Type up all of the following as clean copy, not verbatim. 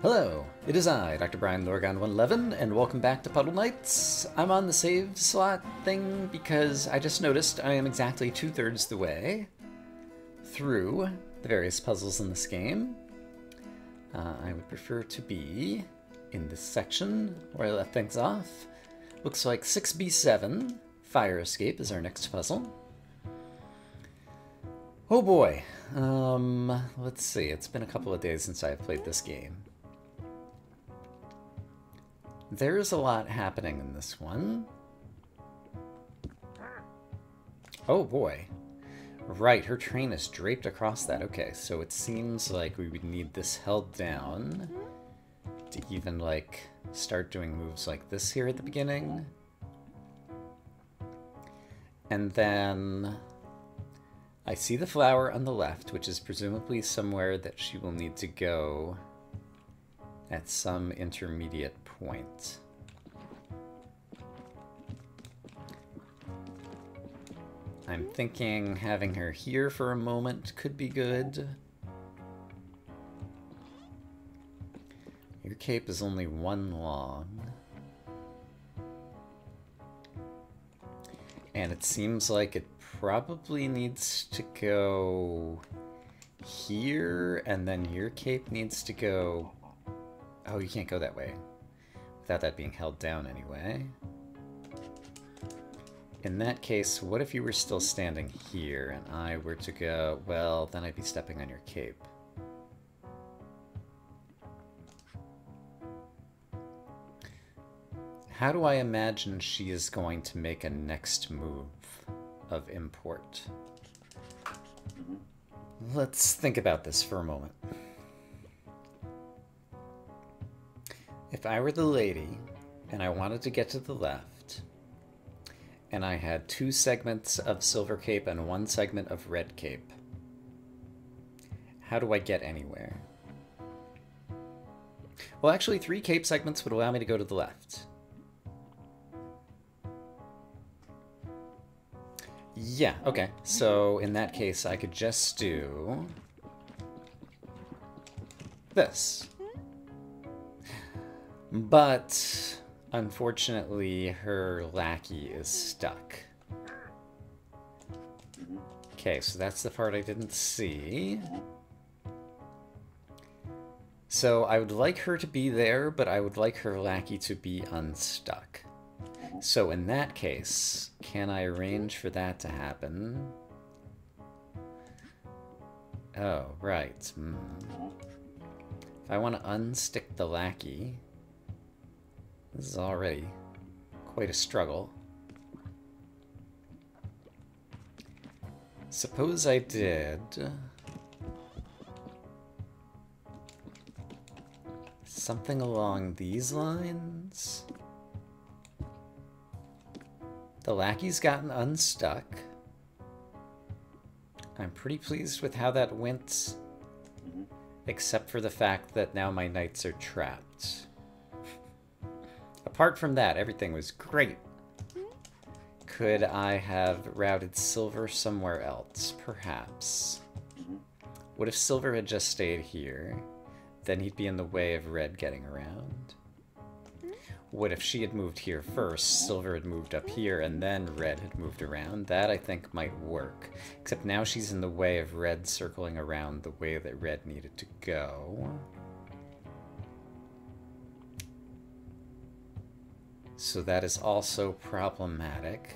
Hello, it is I, Dr. Brian Lorgon 111, and welcome back to Puddle Knights. I'm on the save slot thing because I just noticed I am exactly 2/3 the way through the various puzzles in this game. I would prefer to be in this section where I left things off. Looks like 6B7, Fire Escape, is our next puzzle. Oh boy, let's see, it's been a couple of days since I've played this game. There's a lot happening in this one. Oh boy. Right, her train is draped across that. Okay, so it seems like we would need this held down to even, like, start doing moves like this here at the beginning. And then I see the flower on the left, which is presumably somewhere that she will need to go at some intermediate point. I'm thinking having her here for a moment could be good. Your cape is only 1 long. And it seems like it probably needs to go here, and then your cape needs to go... Oh, you can't go that way without that being held down anyway. In that case, what if you were still standing here and I were to go... Well, then I'd be stepping on your cape. How do I imagine she is going to make a next move of import? Let's think about this for a moment. If I were the lady, and I wanted to get to the left, and I had 2 segments of silver cape and 1 segment of red cape, how do I get anywhere? Well, actually, 3 cape segments would allow me to go to the left. Yeah, okay. So, in that case, I could just do this. But, unfortunately, her lackey is stuck. Okay, so that's the part I didn't see. So I would like her to be there, but I would like her lackey to be unstuck. So in that case, can I arrange for that to happen? Oh, right. If I want to unstick the lackey... This is already quite a struggle. Suppose I did something along these lines. The lackey's gotten unstuck. I'm pretty pleased with how that went, except for the fact that now my knights are trapped. Apart from that, everything was great. Could I have routed silver somewhere else? Perhaps. What if silver had just stayed here? Then he'd be in the way of red getting around. What if she had moved here first, silver had moved up here, and then red had moved around? That, I think, might work. Except now she's in the way of red circling around the way that red needed to go. So that is also problematic.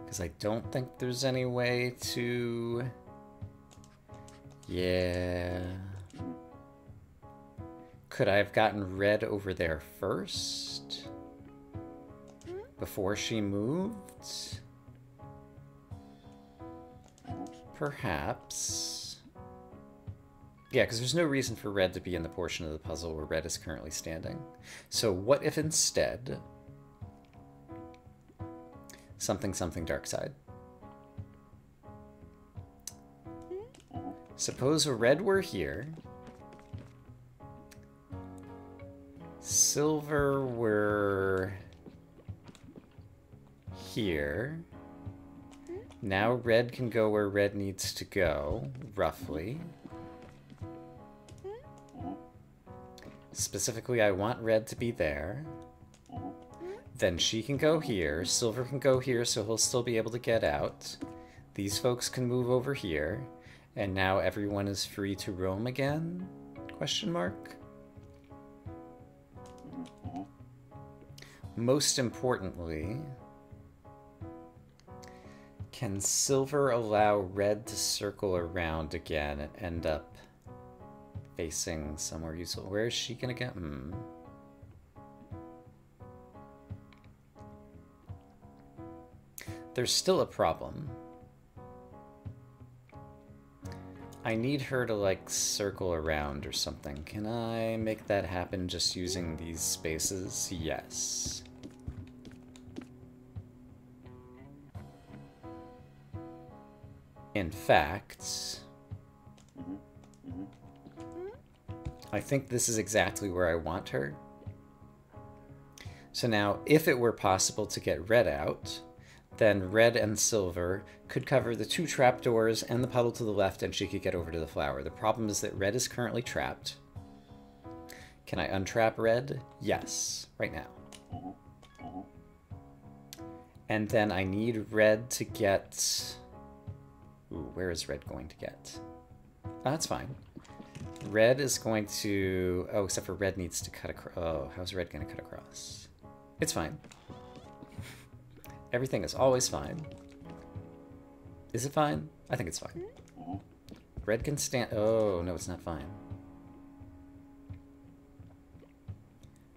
Because I don't think there's any way to... Yeah... Could I have gotten red over there first? Before she moved? Perhaps. Yeah, because there's no reason for red to be in the portion of the puzzle where red is currently standing. So what if instead... Something dark side. Suppose red were here. Silver were here. Now red can go where red needs to go, roughly. Specifically, I want red to be there. Then she can go here. Silver can go here, so he'll still be able to get out. These folks can move over here. And now everyone is free to roam again? Question mark? Most importantly, can silver allow red to circle around again and end up facing somewhere useful? Where is she gonna go? There's still a problem. I need her to, like, circle around or something. Can I make that happen just using these spaces? Yes. In fact, I think this is exactly where I want her. So now, if it were possible to get red out, then red and silver could cover the two trapdoors and the puddle to the left, and she could get over to the flower. The problem is that red is currently trapped. Can I untrap red? Yes, right now. And then I need red to get... Ooh, where is red going to get? Oh, that's fine. Red is going to... Oh, except for red needs to cut across. Oh, how's red going to cut across? It's fine. Everything is always fine. Is it fine? I think it's fine. Red can stand... Oh, no, it's not fine.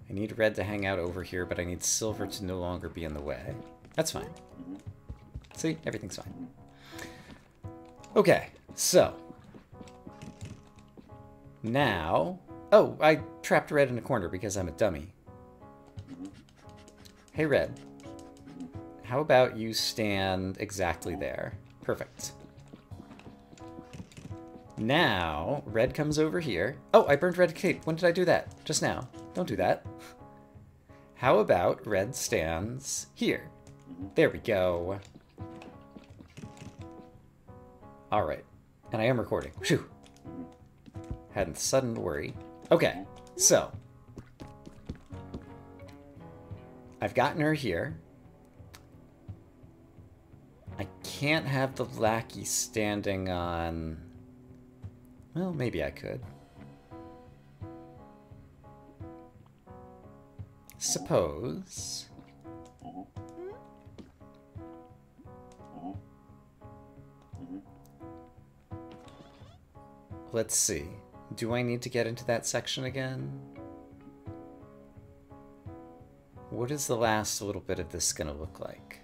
I need red to hang out over here, but I need silver to no longer be in the way. That's fine. See? Everything's fine. Okay, so... Now... Oh, I trapped red in a corner because I'm a dummy. Hey, red. How about you stand exactly there? Perfect. Now, red comes over here. Oh, I burned red cape. When did I do that? Just now. Don't do that. How about red stands here? There we go. All right. And I am recording. Phew. Had a sudden worry. Okay, so. I've gotten her here. I can't have the lackey standing on... Well, maybe I could. Suppose... Let's see. Do I need to get into that section again? What is the last little bit of this gonna look like?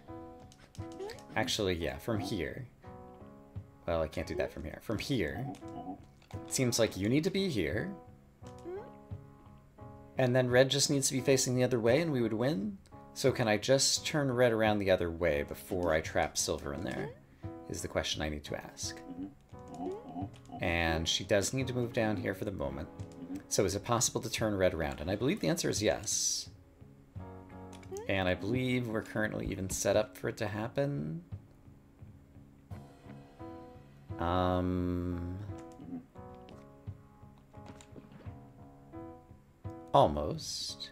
Actually, yeah, from here. Well, I can't do that from here. From here, it seems like you need to be here. And then red just needs to be facing the other way and we would win. So can I just turn red around the other way before I trap silver in there? Is the question I need to ask. And she does need to move down here for the moment. So is it possible to turn red around? And I believe the answer is yes. And I believe we're currently even set up for it to happen. Almost.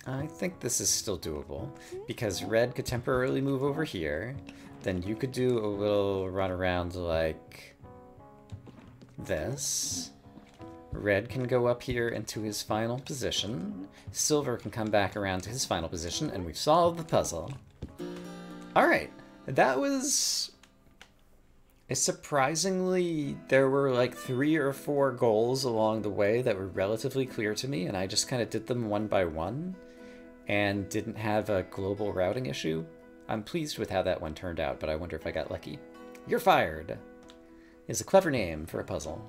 I think this is still doable, because red could temporarily move over here, then you could do a little run around like this. Red can go up here into his final position. Silver can come back around to his final position, and we've solved the puzzle. Alright, that was... Surprisingly, there were like 3 or 4 goals along the way that were relatively clear to me, and I just kind of did them one by one, and didn't have a global routing issue. I'm pleased with how that one turned out, but I wonder if I got lucky. You're Fired is a clever name for a puzzle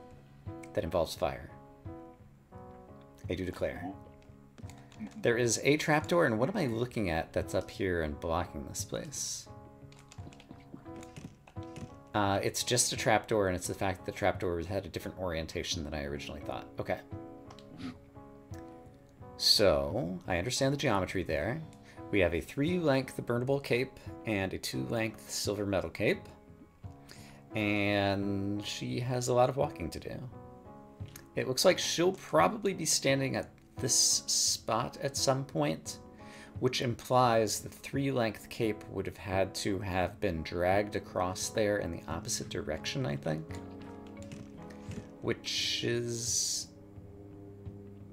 that involves fire. I do declare. There is a trapdoor, and what am I looking at that's up here and blocking this place? It's just a trapdoor, and it's the fact that the trapdoor had a different orientation than I originally thought. Okay. So, I understand the geometry there. We have a 3-length burnable cape and a 2-length silver metal cape. And she has a lot of walking to do. It looks like she'll probably be standing at this spot at some point, which implies the 3-length cape would have had to have been dragged across there in the opposite direction, I think. Which is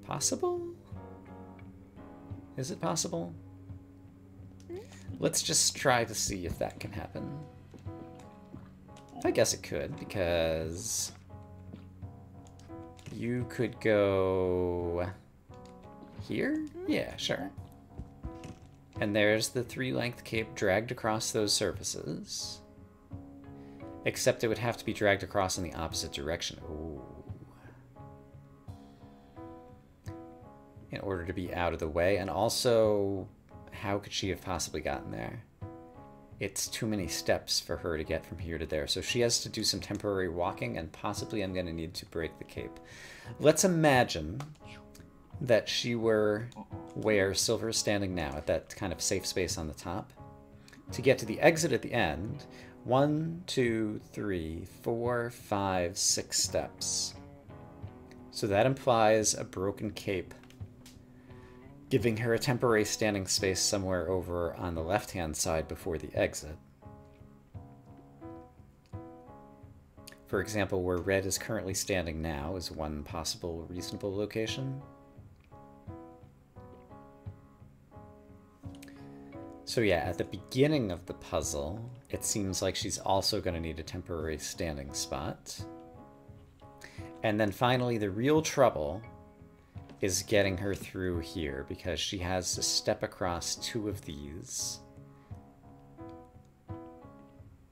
possible? Is it possible? Let's just try to see if that can happen. I guess it could, because you could go here? Yeah, sure. And there's the 3-length cape dragged across those surfaces. Except it would have to be dragged across in the opposite direction. Ooh. In order to be out of the way. And also, how could she have possibly gotten there? It's too many steps for her to get from here to there. So she has to do some temporary walking, and possibly I'm going to need to break the cape. Let's imagine that she were where Silver is standing now, at that kind of safe space on the top. To get to the exit at the end, 1, 2, 3, 4, 5, 6 steps. So that implies a broken cape, giving her a temporary standing space somewhere over on the left-hand side before the exit. For example, where Red is currently standing now is one possible reasonable location. So yeah, at the beginning of the puzzle, it seems like she's also going to need a temporary standing spot. And then finally, the real trouble is getting her through here, because she has to step across 2 of these.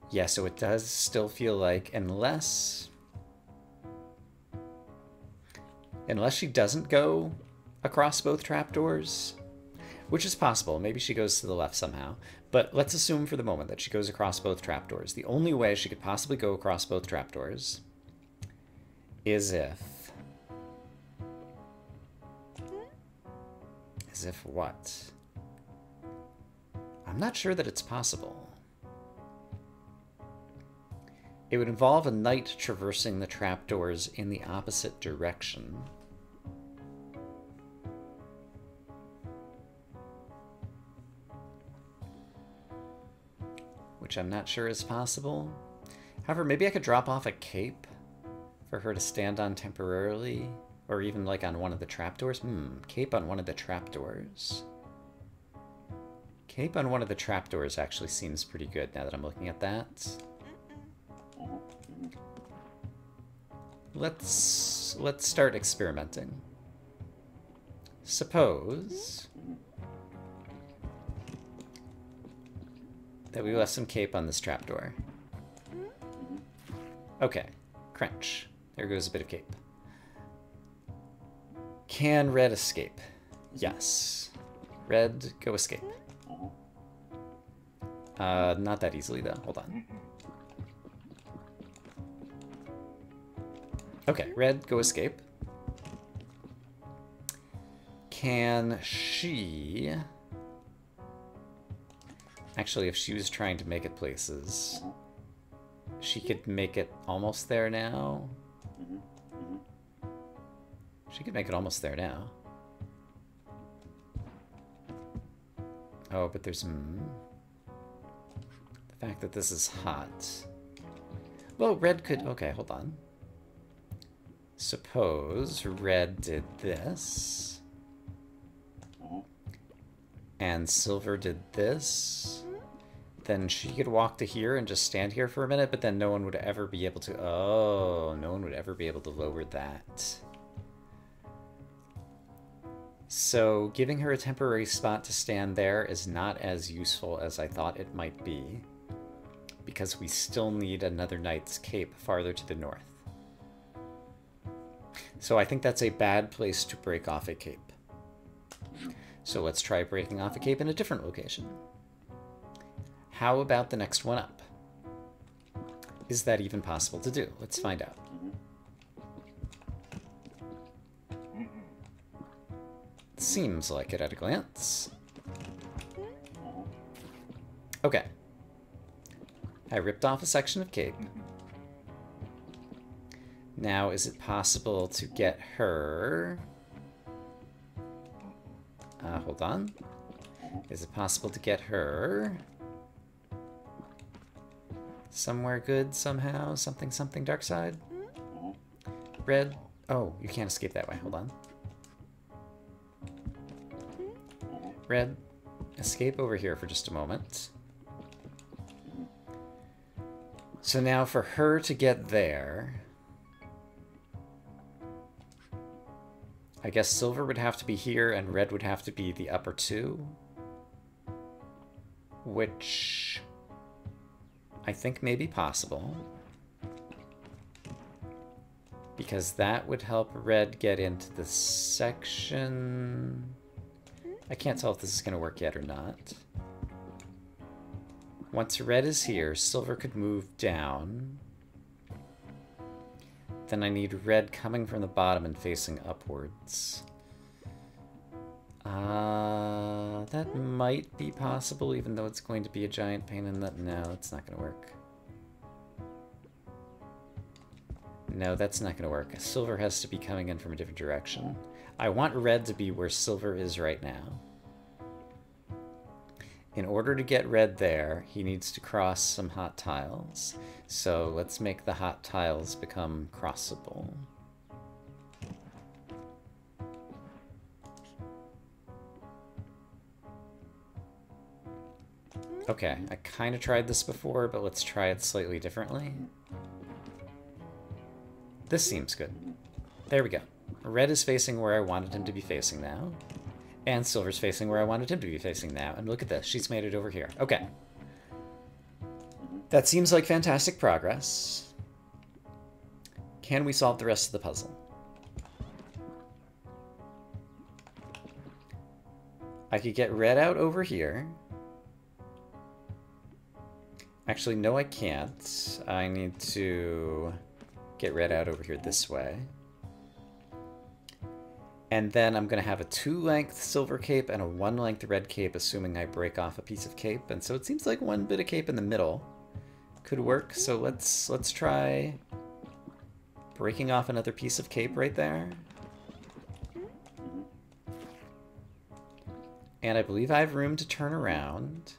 Yeah, so it does still feel like, unless she doesn't go across both trapdoors, which is possible. Maybe she goes to the left somehow. But let's assume for the moment that she goes across both trapdoors. The only way she could possibly go across both trapdoors is if... As if what? I'm not sure that it's possible. It would involve a knight traversing the trapdoors in the opposite direction. Which I'm not sure is possible. However, maybe I could drop off a cape for her to stand on temporarily. Or even like on one of the trapdoors. Cape on one of the trapdoors. Cape on one of the trapdoors actually seems pretty good now that I'm looking at that. Let's start experimenting. Suppose that we left some cape on this trapdoor. Okay, crunch. There goes a bit of cape. Can Red escape? Yes. Red, go escape. Not that easily, though. Hold on. Okay, Red, go escape. Can she... Actually, if she was trying to make it places, she could make it almost there now. She could make it almost there now. Oh, but there's... the fact that this is hot. Well, Red could... Okay, hold on. Suppose Red did this. And Silver did this. Then she could walk to here and just stand here for a minute, but then no one would ever be able to... Oh, no one would ever be able to lower that. So giving her a temporary spot to stand there is not as useful as I thought it might be, because we still need another knight's cape farther to the north. So I think that's a bad place to break off a cape. So let's try breaking off a cape in a different location. How about the next one up? Is that even possible to do? Let's find out. Seems like it at a glance. Okay. I ripped off a section of cape. Now, is it possible to get her... hold on. Is it possible to get her... somewhere good somehow? Something, something, dark side? Red? Oh, you can't escape that way. Hold on. Red, escape over here for just a moment. So now for her to get there... I guess silver would have to be here and red would have to be the upper two. Which I think may be possible. Because that would help red get into the section... I can't tell if this is going to work yet or not. Once red is here, silver could move down. Then I need red coming from the bottom and facing upwards. That might be possible, even though it's going to be a giant pain in the... No, it's not going to work. No, that's not going to work. Silver has to be coming in from a different direction. I want red to be where silver is right now. In order to get red there, he needs to cross some hot tiles. So let's make the hot tiles become crossable. Okay, I kind of tried this before, but let's try it slightly differently. This seems good. There we go. Red is facing where I wanted him to be facing now. And silver's facing where I wanted him to be facing now. And look at this, she's made it over here. Okay. That seems like fantastic progress. Can we solve the rest of the puzzle? I could get red out over here. Actually, no, I can't. I need to get red out over here this way. And then I'm going to have a 2-length silver cape and a 1-length red cape, assuming I break off a piece of cape. And so it seems like one bit of cape in the middle could work. So let's try breaking off another piece of cape right there. And I believe I have room to turn around.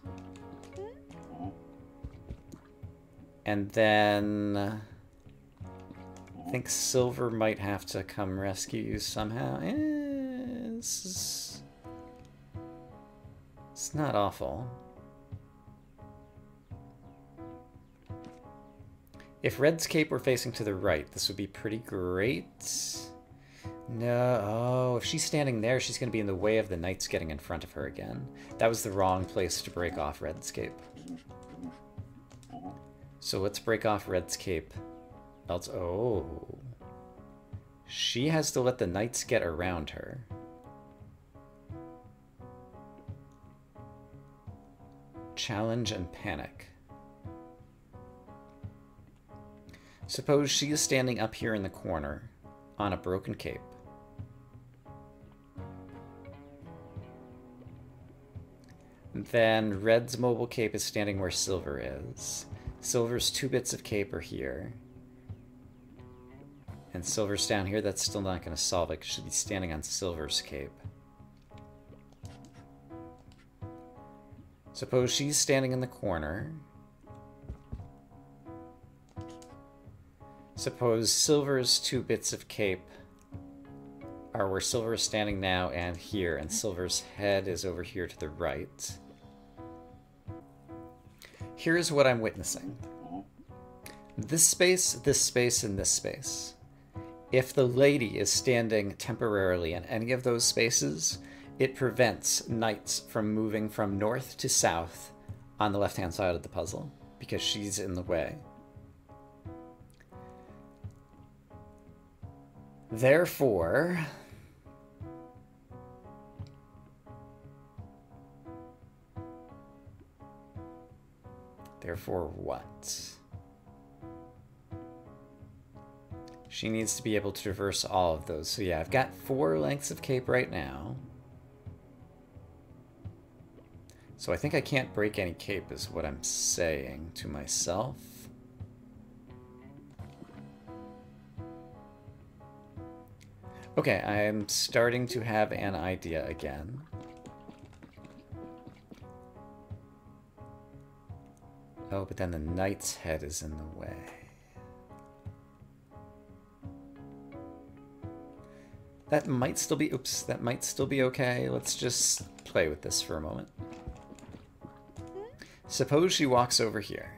And then I think silver might have to come rescue you somehow. It's not awful. If red's cape were facing to the right, this would be pretty great. No, oh, if she's standing there, she's going to be in the way of the knights getting in front of her again. That was the wrong place to break off red's cape. So let's break off red's cape. Else, oh. She has to let the knights get around her. Challenge and panic. Suppose she is standing up here in the corner on a broken cape. Then red's mobile cape is standing where silver is. Silver's 2 bits of cape are here. And silver's down here. That's still not going to solve it. It should be standing on silver's cape. Suppose she's standing in the corner. Suppose silver's 2 bits of cape are where silver is standing now and here, and silver's head is over here to the right. Here's what I'm witnessing. This space, and this space. If the lady is standing temporarily in any of those spaces, it prevents knights from moving from north to south on the left-hand side of the puzzle, because she's in the way. Therefore, what? She needs to be able to traverse all of those. So yeah, I've got 4 lengths of cape right now. So I think I can't break any cape is what I'm saying to myself. Okay, I'm starting to have an idea again. Oh, but then the knight's head is in the way. That might still be, oops, that might still be okay. Let's just play with this for a moment. Suppose she walks over here.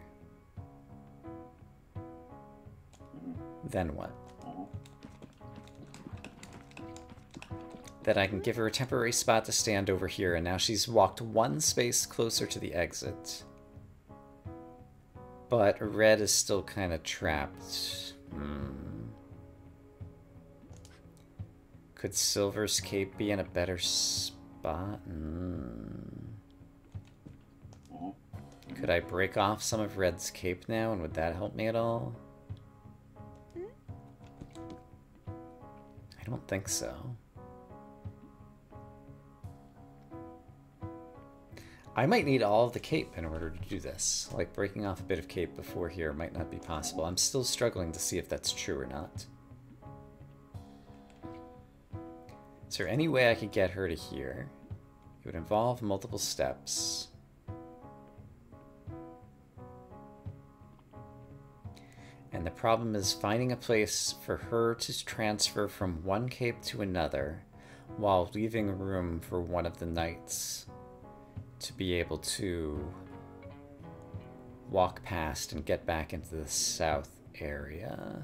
Then what? Then I can give her a temporary spot to stand over here, and now she's walked one space closer to the exit. But red is still kind of trapped. Could silver's cape be in a better spot? Could I break off some of red's cape now, and would that help me at all? I don't think so. I might need all of the cape in order to do this. Like, breaking off a bit of cape before here might not be possible. I'm still struggling to see if that's true or not. Is there any way I could get her to here? It would involve multiple steps. And the problem is finding a place for her to transfer from one cape to another while leaving room for one of the knights to be able to walk past and get back into the south area.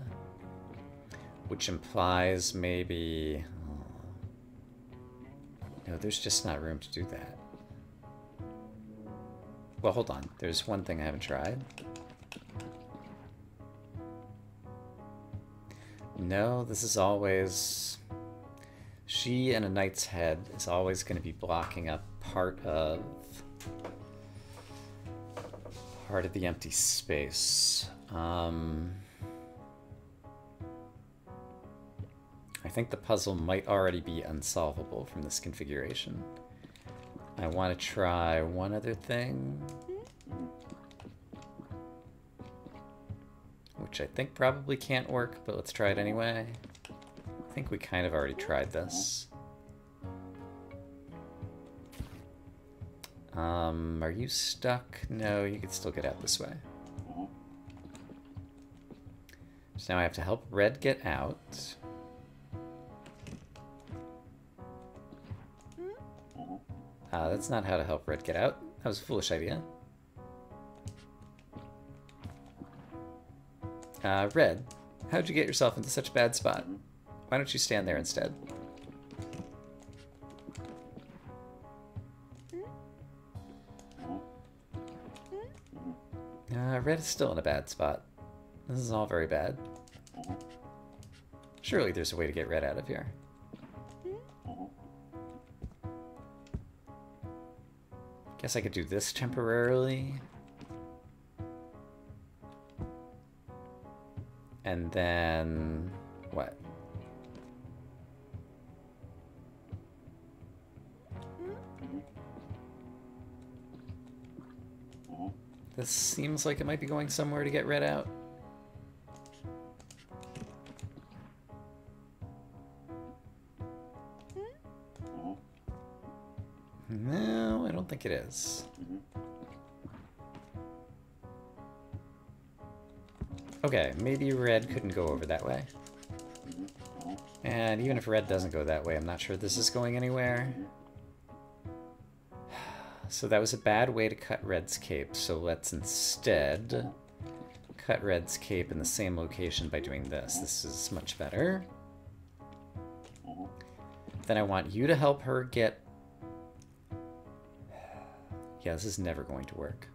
Which implies maybe... No, there's just not room to do that. Well, hold on. There's one thing I haven't tried. No, this is always... She and a knight's head is always going to be blocking up part of the empty space. I think the puzzle might already be unsolvable from this configuration. I want to try one other thing, which I think probably can't work, but let's try it anyway. I think we kind of already tried this. Are you stuck? No, you can still get out this way. So now I have to help red get out. That's not how to help red get out. That was a foolish idea. Red, how'd you get yourself into such a bad spot? Why don't you stand there instead? Red is still in a bad spot. This is all very bad. Surely there's a way to get red out of here. Guess I could do this temporarily. And then... what? This seems like it might be going somewhere to get red out. No, I don't think it is. Okay, maybe red couldn't go over that way. And even if red doesn't go that way, I'm not sure this is going anywhere. So that was a bad way to cut red's cape, so let's instead cut red's cape in the same location by doing this. This is much better. Then I want you to help her get... Yeah, this is never going to work.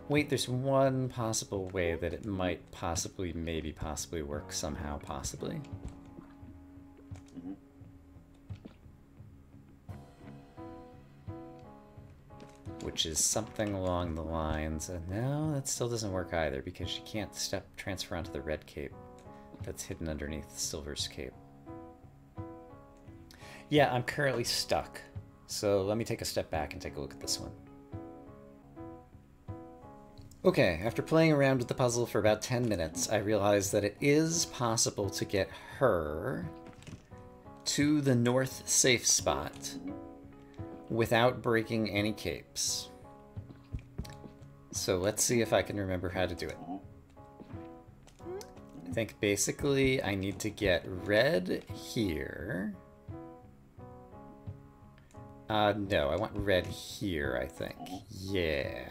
Wait, there's one possible way that it might possibly, maybe possibly work somehow, possibly. Which is something along the lines of, no, that still doesn't work either, because she can't transfer onto the red cape that's hidden underneath silver's cape. Yeah, I'm currently stuck. So let me take a step back and take a look at this one. Okay, after playing around with the puzzle for about 10 minutes, I realized that it is possible to get her to the north safe spot without breaking any capes. So let's see if I can remember how to do it. I think basically I need to get red here. No, I want red here, I think. Yeah.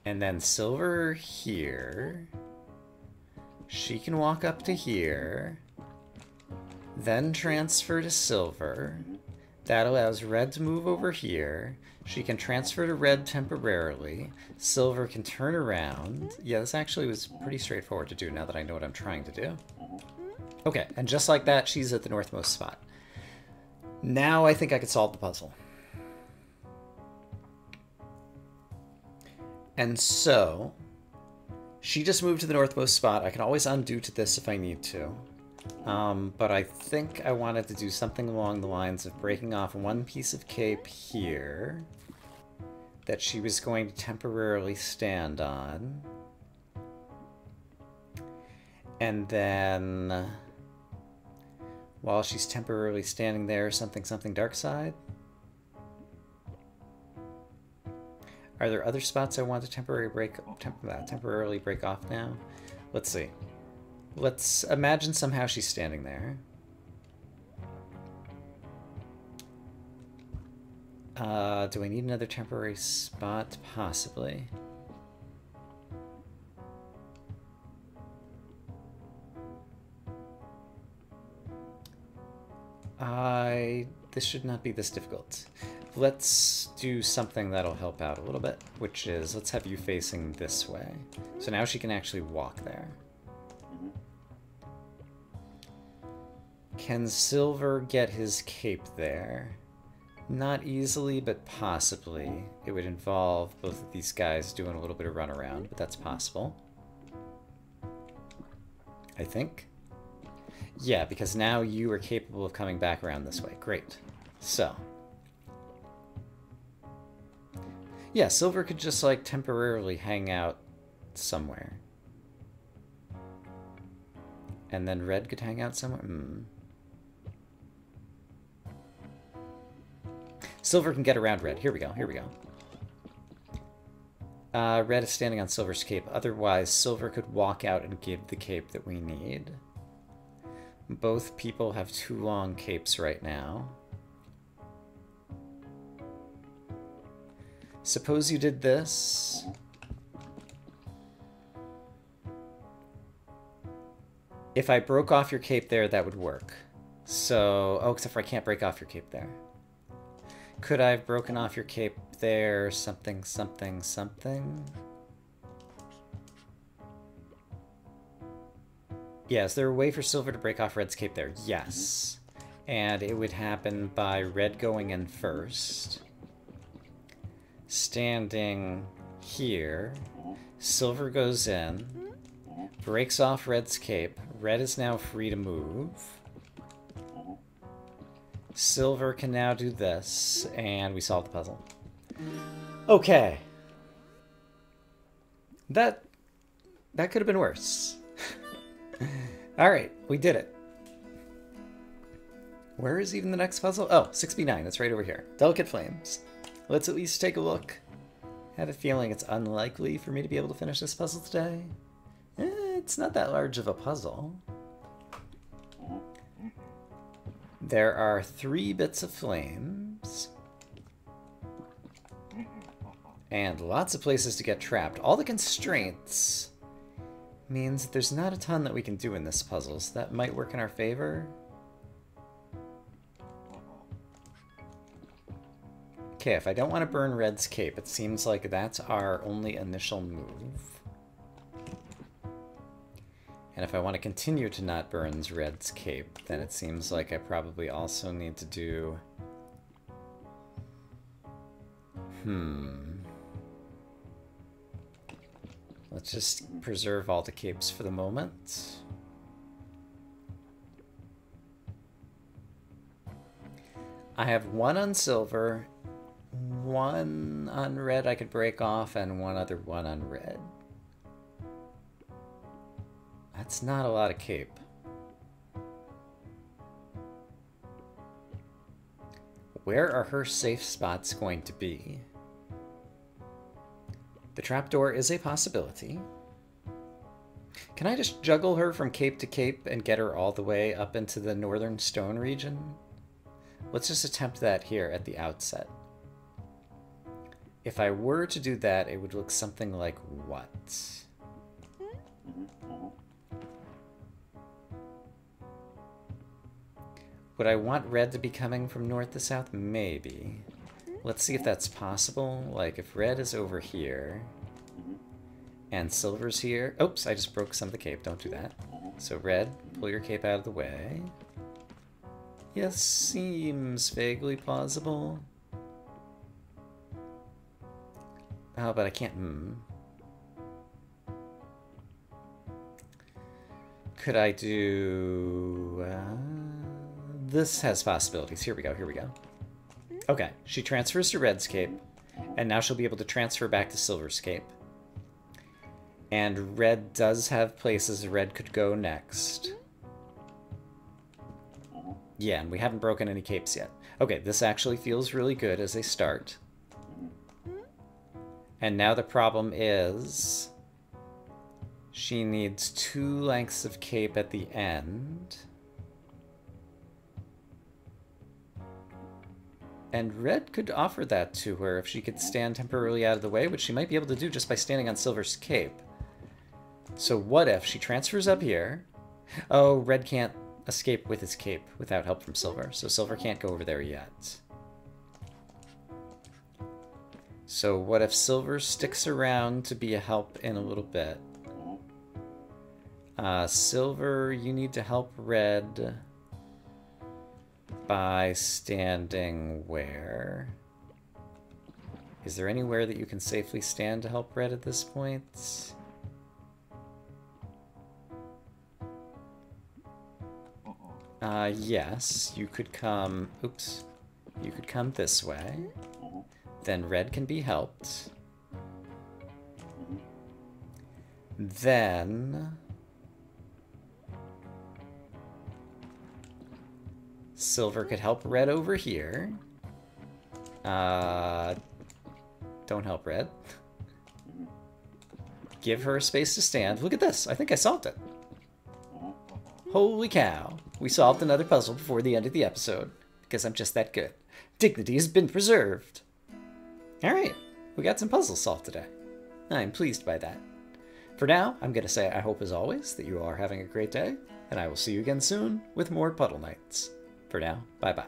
And then silver here. She can walk up to here. Then transfer to silver. That allows red to move over here. She can transfer to red temporarily. Silver can turn around. Yeah, this actually was pretty straightforward to do now that I know what I'm trying to do. Okay, and just like that, she's at the northmost spot. Now I think I could solve the puzzle. And so, she just moved to the northmost spot. I can always undo to this if I need to. But I think I wanted to do something along the lines of breaking off one piece of cape here that she was going to temporarily stand on. And then, while she's temporarily standing there, something dark side. Are there other spots I want to temporarily break off now? Let's see. Let's imagine somehow she's standing there. Do I need another temporary spot? Possibly. This should not be this difficult. Let's do something that'll help out a little bit, which is, let's have you facing this way. So now she can actually walk there. Can Silver get his cape there? Not easily, but possibly. It would involve both of these guys doing a little bit of runaround, but that's possible. I think. Yeah, because now you are capable of coming back around this way. Great. So. Yeah, Silver could just, like, temporarily hang out somewhere. And then Red could hang out somewhere? Silver can get around Red. Here we go, here we go. Red is standing on Silver's cape. Otherwise, Silver could walk out and give the cape that we need. Both people have too long capes right now. Suppose you did this. If I broke off your cape there, that would work. So, oh, except for I can't break off your cape there. Could I have broken off your cape there? Something. Yeah, is there a way for Silver to break off Red's cape there? Yes. And it would happen by Red going in first. Standing here. Silver goes in. Breaks off Red's cape. Red is now free to move. Silver can now do this, and we solved the puzzle. Okay. That could have been worse. Alright, we did it. Where is even the next puzzle? Oh, 6B9, that's right over here. Delicate Flames. Let's at least take a look. I have a feeling it's unlikely for me to be able to finish this puzzle today. It's not that large of a puzzle. There are 3 bits of flames. And lots of places to get trapped. All the constraints means that there's not a ton that we can do in this puzzle, so that might work in our favor. Okay, if I don't want to burn Red's cape, it seems like that's our only initial move. And if I want to continue to not burn Red's cape, then it seems like I probably also need to do... Let's just preserve all the capes for the moment. I have one on silver, one on red I could break off, and one other one on red. That's not a lot of cape. Where are her safe spots going to be? The trapdoor is a possibility. Can I just juggle her from cape to cape and get her all the way up into the northern stone region? Let's just attempt that here at the outset. If I were to do that, it would look something like what? Would I want red to be coming from north to south? Maybe. Let's see if that's possible. Like, if red is over here, and silver's here... Oops, I just broke some of the cape. Don't do that. So red, pull your cape out of the way. Yes, seems vaguely plausible. Oh, but I can't... Could I do... this has possibilities. Here we go, here we go. Okay, she transfers to red's cape, and now she'll be able to transfer back to silver's cape. And red does have places red could go next. Yeah, and we haven't broken any capes yet. Okay, this actually feels really good as a start. And now the problem is... she needs 2 lengths of cape at the end. And red could offer that to her if she could stand temporarily out of the way, which she might be able to do just by standing on silver's cape. So what if she transfers up here? Oh, red can't escape with his cape without help from silver, so silver can't go over there yet. So what if silver sticks around to be a help in a little bit? Silver, you need to help red by standing where? Is there anywhere that you can safely stand to help red at this point? Yes, you could come... Oops. You could come this way. Then red can be helped. Then... silver could help red over here. Don't help red. Give her a space to stand. Look at this. I think I solved it. Holy cow. We solved another puzzle before the end of the episode. Because I'm just that good. Dignity has been preserved. Alright. We got some puzzles solved today. I'm pleased by that. For now, I'm going to say I hope as always that you are having a great day. And I will see you again soon with more Puddle Knights. For now, bye-bye.